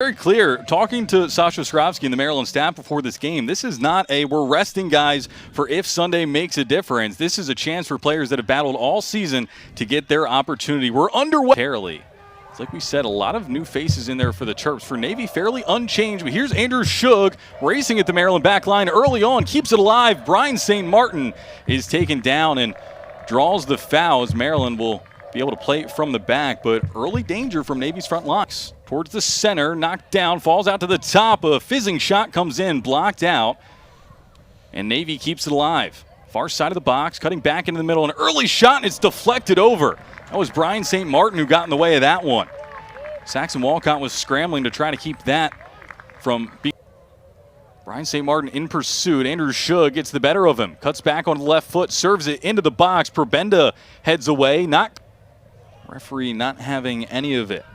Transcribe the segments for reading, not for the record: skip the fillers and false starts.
Very clear, talking to Sasha Skrovsky and the Maryland staff before this game, this is not a we're resting guys for if Sunday makes a difference. This is a chance for players that have battled all season to get their opportunity. We're underway. It's like we said, a lot of new faces in there for the Terps. For Navy, fairly unchanged, but here's Andrew Shug racing at the Maryland back line early on, keeps it alive. Brian St. Martin is taken down and draws the fouls. Maryland will be able to play it from the back, but early danger from Navy's front locks. Towards the center, knocked down, falls out to the top. A fizzing shot comes in, blocked out, and Navy keeps it alive. Far side of the box, cutting back into the middle. An early shot, and it's deflected over. That was Brian St. Martin who got in the way of that one. Saxon Walcott was scrambling to try to keep that from being. Brian St. Martin in pursuit. Andrew Shug gets the better of him. Cuts back on the left foot, serves it into the box. Probenda heads away. Referee not having any of it.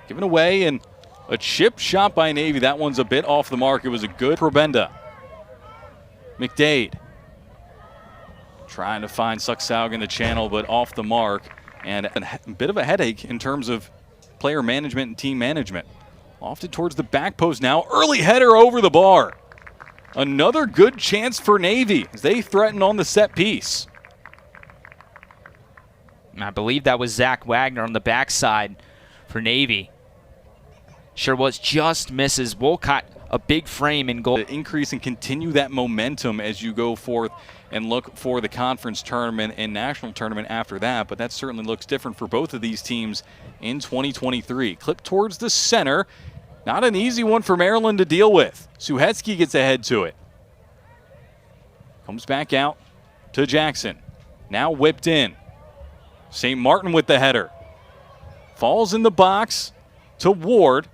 Given away, and a chip shot by Navy. That one's a bit off the mark. It was a good Probenda. McDade trying to find Sucksaug in the channel, but off the mark. And a bit of a headache in terms of player management and team management. Lofted towards the back post now. Early header over the bar. Another good chance for Navy as they threaten on the set piece. I believe that was Zach Wagner on the backside for Navy. Sure was, just misses. Wolcott, a big frame in goal. Increase and continue that momentum as you go forth and look for the conference tournament and national tournament after that. But that certainly looks different for both of these teams in 2023. Clip towards the center. Not an easy one for Maryland to deal with. Suhetsky gets ahead to it. Comes back out to Jackson. Now whipped in. St. Martin with the header. Falls in the box to Ward.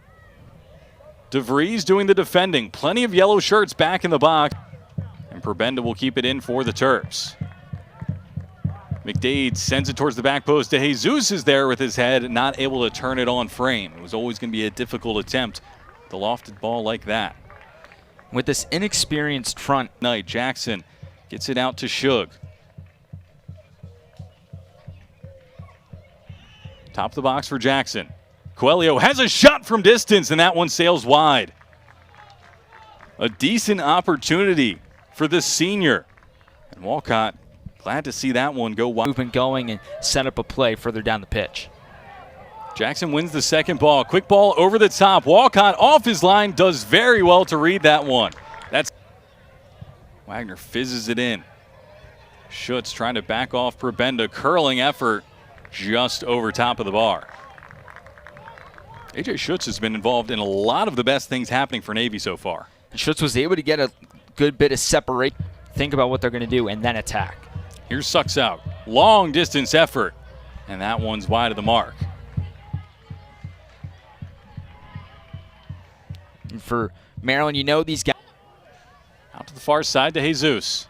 DeVries doing the defending. Plenty of yellow shirts back in the box. And Probenda will keep it in for the Terps. McDade sends it towards the back post. De Jesus is there with his head, not able to turn it on frame. It was always going to be a difficult attempt. The lofted ball like that. With this inexperienced front. Jackson gets it out to Shug. Top of the box for Jackson. Coelho has a shot from distance, and that one sails wide. A decent opportunity for the senior. And Walcott, glad to see that one go wide. Movement going and set up a play further down the pitch. Jackson wins the second ball. Quick ball over the top. Walcott off his line, does very well to read that one. That's Wagner fizzes it in. Schutz trying to back off Probenda. Curling effort just over top of the bar. AJ Schutz has been involved in a lot of the best things happening for Navy so far. And Schutz was able to get a good bit of separate. Think about what they're going to do and then attack. Here's Sucksaug. Long distance effort. And that one's wide of the mark. And for Maryland, you know these guys. Out to the far side to Jesus.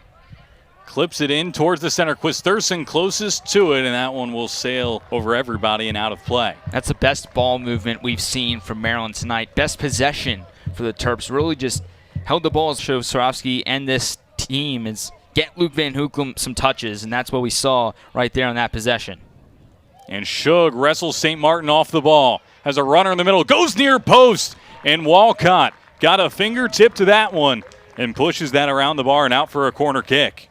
Clips it in towards the center. Quistherson closest to it, and that one will sail over everybody and out of play. That's the best ball movement we've seen from Maryland tonight. Best possession for the Terps. Really just held the ball. Swarovski and this team is get Luke Van Hoekelum some touches, and that's what we saw right there on that possession. And Shug wrestles St. Martin off the ball. Has a runner in the middle. Goes near post, and Walcott got a fingertip to that one and pushes that around the bar and out for a corner kick.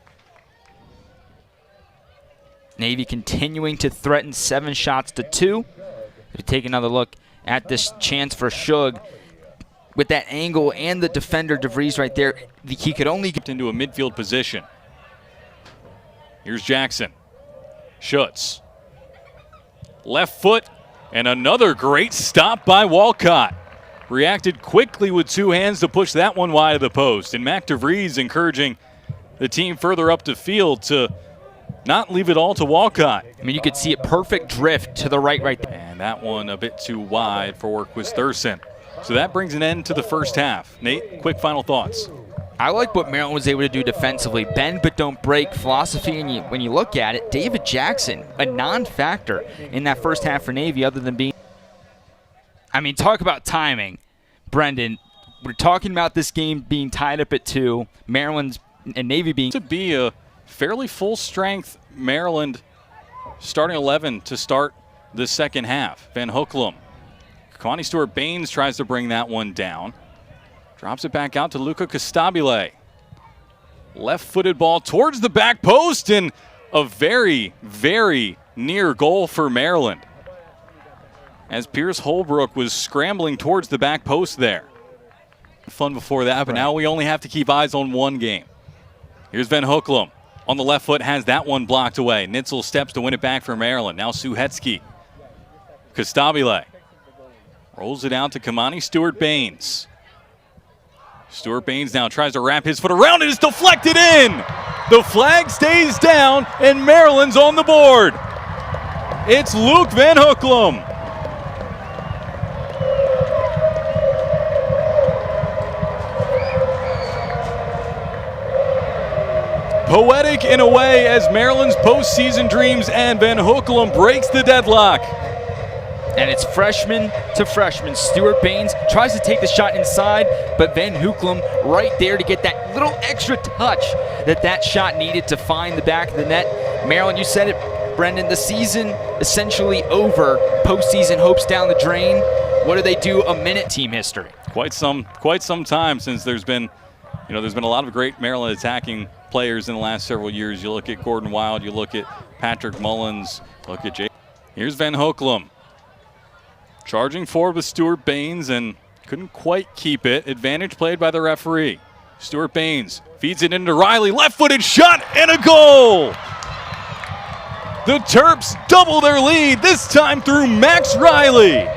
Navy continuing to threaten 7 shots to 2. We take another look at this chance for Shug. With that angle and the defender DeVries right there, he could only get into a midfield position. Here's Jackson. Schutz. Left foot, and another great stop by Walcott. Reacted quickly with 2 hands to push that one wide of the post. And Mac DeVries encouraging the team further up the field to not leave it all to Walcott. I mean, you could see a perfect drift to the right there. And that one a bit too wide for Quistherson. So that brings an end to the first half. Nate, quick final thoughts. I like what Maryland was able to do defensively. Bend but don't break philosophy, and when you look at it, David Jackson, a non-factor in that first half for Navy other than being... I mean, talk about timing. Brendan, we're talking about this game being tied up at 2. Maryland's and Navy being... To be a fairly full-strength Maryland starting 11 to start the second half. Van Hoekelum Kwani Stewart-Baines tries to bring that one down. Drops it back out to Luca Costabile. Left-footed ball towards the back post, and a very, very near goal for Maryland, as Pierce Holbrook was scrambling towards the back post there. Fun before that, but now we only have to keep eyes on one game. Here's Van Hoeklem. On the left foot, has that one blocked away. Nitzel steps to win it back for Maryland. Now Suhetsky. Costabile rolls it out to Kamani Stewart-Baines. Stewart-Baines now tries to wrap his foot around it. It's deflected in. The flag stays down, and Maryland's on the board. It's Luke Van Hoeklem. Poetic in a way, as Maryland's postseason dreams end. Van Hoeklem breaks the deadlock. And it's freshman to freshman. Stewart-Baines tries to take the shot inside, but Van Hoeklem right there to get that little extra touch that shot needed to find the back of the net. Maryland, you said it, Brendan, the season essentially over. Postseason hopes down the drain. What do they do? A minute team history. Quite some time since there's been a lot of great Maryland attacking players in the last several years. You look at Gordon Wild, you look at Patrick Mullins, look at Jay. Here's Van Hoeklem. Charging forward with Stewart-Baines and couldn't quite keep it. Advantage played by the referee. Stewart-Baines feeds it into Riley. Left-footed shot and a goal! The Terps double their lead, this time through Max Riley.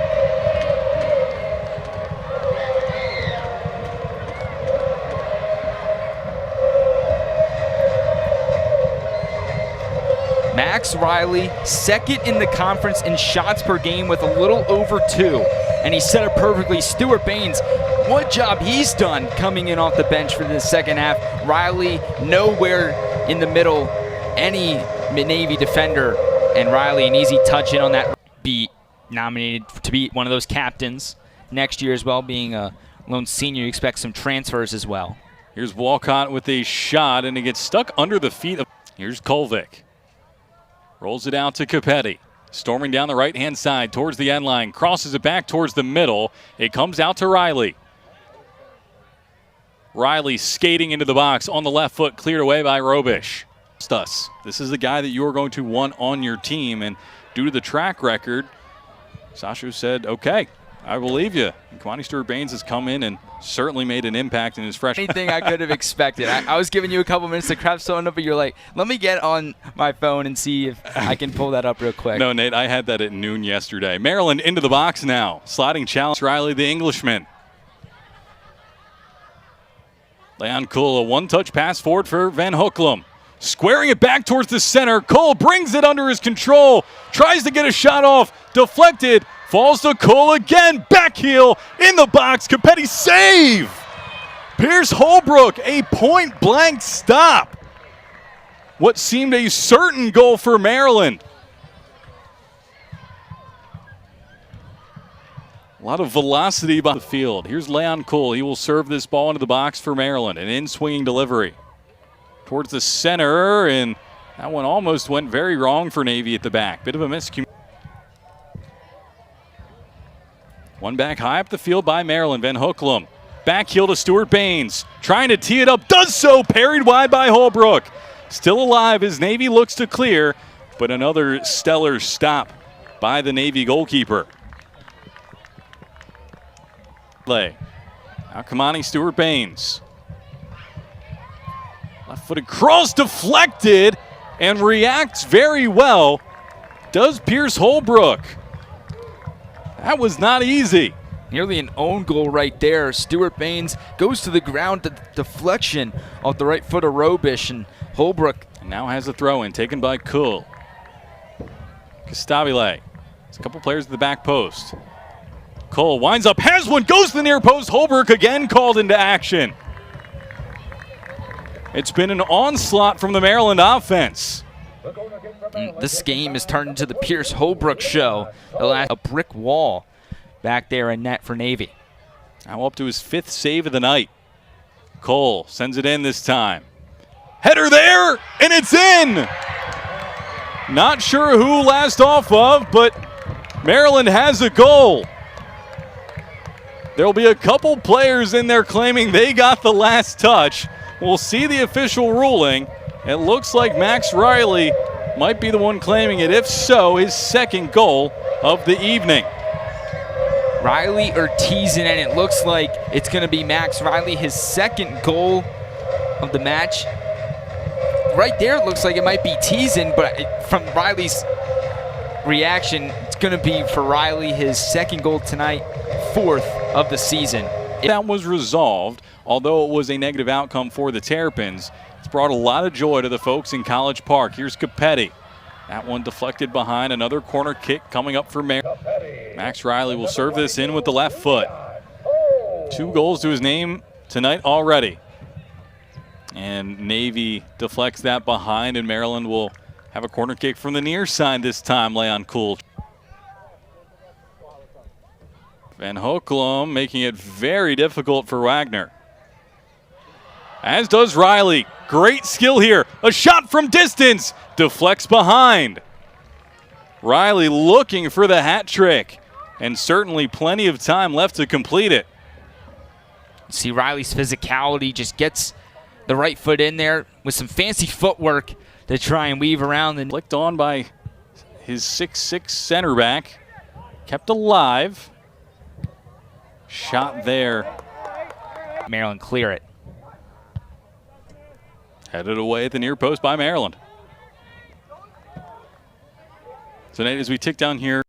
Max Riley, second in the conference in shots per game with a little over 2. And he set it perfectly. Stewart-Baines, what job he's done coming in off the bench for the second half. Riley nowhere in the middle, any Navy defender. And Riley, an easy touch in on that. Be nominated to be one of those captains next year as well. Being a lone senior, you expect some transfers as well. Here's Walcott with a shot, and it gets stuck under the feet of. Here's Kolvik. Rolls it out to Capetti. Storming down the right-hand side towards the end line. Crosses it back towards the middle. It comes out to Riley. Riley skating into the box on the left foot, cleared away by Robish. This is the guy that you are going to want on your team, and due to the track record, Sasha said, okay, I believe you. And Kwani Stewart-Baines has come in and certainly made an impact in his freshman. Anything I could have expected. I was giving you a couple minutes to craft something up, but you're like, let me get on my phone and see if I can pull that up real quick. No, Nate, I had that at noon yesterday. Maryland into the box now. Sliding challenge, Riley the Englishman. Leon Cole, a one-touch pass forward for Van Hoeklem. Squaring it back towards the center. Cole brings it under his control. Tries to get a shot off. Deflected. Falls to Cole again. Back heel in the box. Capetti save. Pierce Holbrook, a point-blank stop. What seemed a certain goal for Maryland. A lot of velocity by the field. Here's Leon Cole. He will serve this ball into the box for Maryland. An in-swinging delivery towards the center, and that one almost went very wrong for Navy at the back. Bit of a miscommunication. One back high up the field by Maryland. Van Hoeklem. Back heel to Stewart-Baines. Trying to tee it up. Does so. Parried wide by Holbrook. Still alive as Navy looks to clear, but another stellar stop by the Navy goalkeeper. Now Kamani Stewart-Baines. Left-footed cross deflected and reacts very well. Does Pierce Holbrook. That was not easy. Nearly an own goal right there. Stewart-Baines goes to the ground, the deflection off the right foot of Robish, and Holbrook. And now has a throw-in taken by Kuhl. Costabile. There's a couple players at the back post. Cole winds up, has one, goes to the near post. Holbrook again called into action. It's been an onslaught from the Maryland offense. This game has turned into the Pierce Holbrook show. A brick wall back there in net for Navy. Now up to his 5th save of the night. Cole sends it in this time. Header there, and it's in. Not sure who last off of, but Maryland has a goal. There'll be a couple players in there claiming they got the last touch. We'll see the official ruling. It looks like Max Riley might be the one claiming it. If so, his second goal of the evening. Riley or Teason, and it looks like it's going to be Max Riley, his second goal of the match. Right there, it looks like it might be Teason, but from Riley's reaction, it's going to be for Riley, his second goal tonight, fourth of the season. That was resolved, although it was a negative outcome for the Terrapins. It's brought a lot of joy to the folks in College Park. Here's Capetti. That one deflected behind. Another corner kick coming up for Maryland. Max Riley will serve this in with the left foot. 2 goals to his name tonight already. And Navy deflects that behind, and Maryland will have a corner kick from the near side this time. Leon Kuhl. Van Hoekelum making it very difficult for Wagner. As does Riley. Great skill here. A shot from distance. Deflects behind. Riley looking for the hat trick. And certainly plenty of time left to complete it. See Riley's physicality, just gets the right foot in there with some fancy footwork to try and weave around. And flicked on by his 6'6" center back. Kept alive. Shot there. Maryland clear it. Headed away at the near post by Maryland. So Nate, as we tick down here.